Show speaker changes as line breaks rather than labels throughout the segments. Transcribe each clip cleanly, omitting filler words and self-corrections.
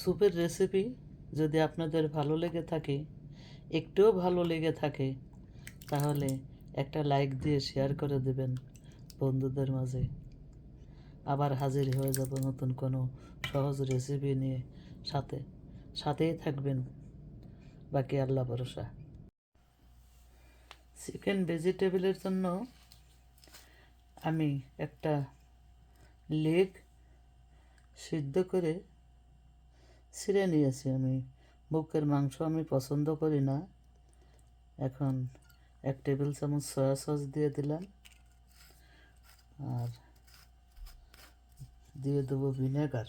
স্যুপের রেসিপি যদি আপনাদের ভালো লেগে থাকে, একটুও ভালো লেগে থাকে, তাহলে একটা লাইক দিয়ে শেয়ার করে দেবেন বন্ধুদের মাঝে। আবার হাজির হয়ে যাব নতুন কোনো সহজ রেসিপি নিয়ে। সাথেই থাকবেন। বাকি আল্লাহ ভরসা। চিকেন ভেজিটেবলের জন্য আমি একটা লেগ সিদ্ধ করে ছিঁড়ে নিয়েছি। আমি বুকের মাংস আমি পছন্দ করি না। এখন 1 টেবিল চামচ সয়া সস দিয়ে দিলাম, আর দিয়ে দেবো ভিনেগার।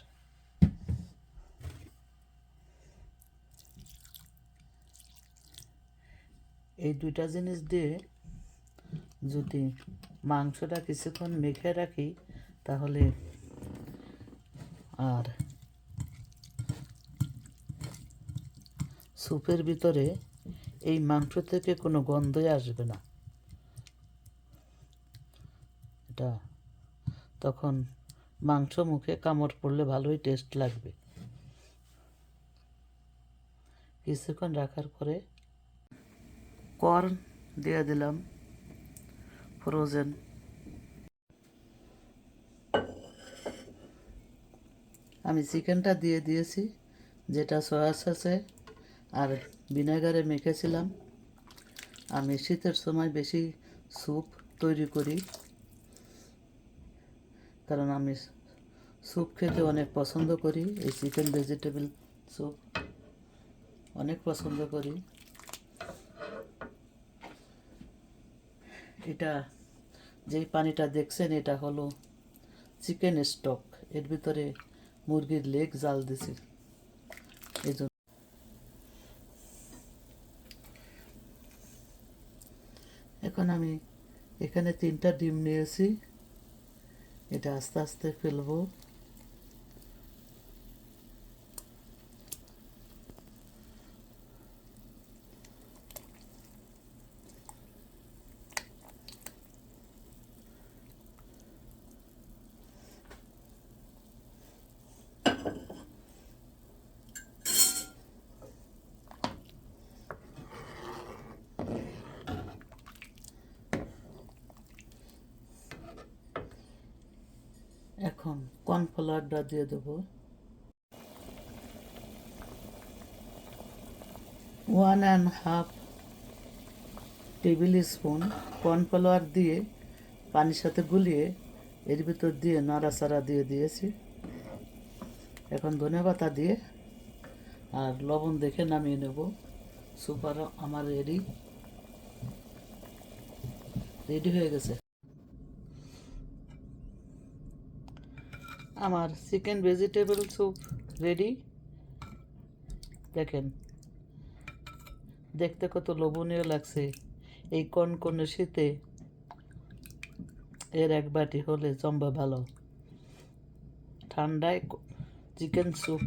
এই দুইটা জিনিস দিয়ে যদি মাংসটা কিছুক্ষণ মেখে রাখি, তাহলে আর স্যুপের ভিতরে এই মাংস থেকে কোনো গন্ধই আসবে না। এটা তখন মাংস মুখে কামড় পড়লে ভালোই টেস্ট লাগবে। কিছুক্ষণ রাখার পরে কর্ন দিয়ে দিলাম ফ্রোজেন। আমি চিকেনটা দিয়ে দিয়েছি, যেটা সয়া সসে আর ভিনেগারে মেখেছিলাম। আমি শীতের সময় বেশি স্যুপ তৈরি করি, কারণ আমি স্যুপ খেতে অনেক পছন্দ করি। এই চিকেন ভেজিটেবল স্যুপ অনেক পছন্দ করি। এটা যেই পানিটা দেখছেন, এটা হলো চিকেন স্টক। এর ভিতরে মুরগির লেগ জাল দিছি। এই জন্য এখন আমি এখানে 3টা ডিম নিয়েছি। এটা আস্তে আস্তে ফেলবো। এখন কর্নফ্লাওয়ারটা দিয়ে দেবো। 1.5 টেবিল স্পুন কর্নফ্লাওয়ার দিয়ে পানির সাথে গুলিয়ে এর ভিতর দিয়ে নাড়াচাড়া দিয়ে দিয়েছি। এখন ধনেপাতা দিয়ে আর লবণ দেখে নামিয়ে নেব। সুপার আমার রেডি হয়ে গেছে। আমার চিকেন ভেজিটেবল স্যুপ রেডি। দেখেন, দেখতে কত লোভনীয় লাগছে। এই কনকনে শীতে এর এক বাটি হলে জমবে ভালো। ঠান্ডায় চিকেন স্যুপ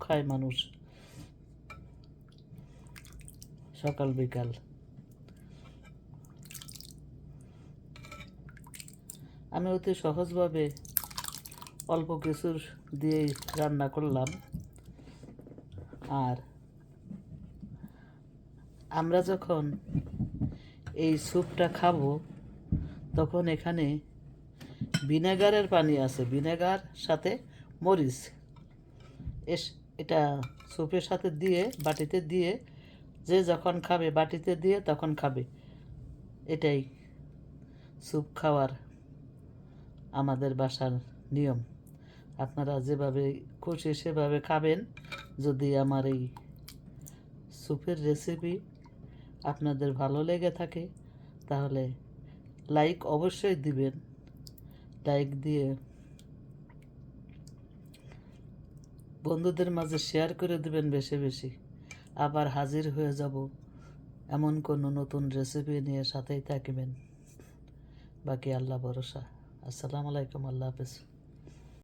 খায় মানুষ সকাল বিকাল। আমি অতি সহজভাবে অল্প কিছুর দিয়েই রান্না করলাম। আর আমরা যখন এই স্যুপটা খাবো, তখন এখানে ভিনেগারের পানি আছে, ভিনেগার সাথে মরিচ। এটা স্যুপের সাথে দিয়ে বাটিতে দিয়ে যে যখন খাবে বাটিতে দিয়ে তখন খাবে। এটাই স্যুপ খাওয়ার আমাদের বাসার নিয়ম। আপনারা যেভাবে খুশি সেভাবে খাবেন। যদি আমার এই স্যুপের রেসিপি আপনাদের ভালো লেগে থাকে, তাহলে লাইক অবশ্যই দিবেন। লাইক দিয়ে বন্ধুদের মাঝে শেয়ার করে দেবেন বেশি বেশি। আবার হাজির হয়ে যাব এমন কোনো নতুন রেসিপি নিয়ে। সাথেই থাকবেন। বাকি আল্লাহ ভরসা। আসসালামু আলাইকুম। আল্লাহ হাফেজ।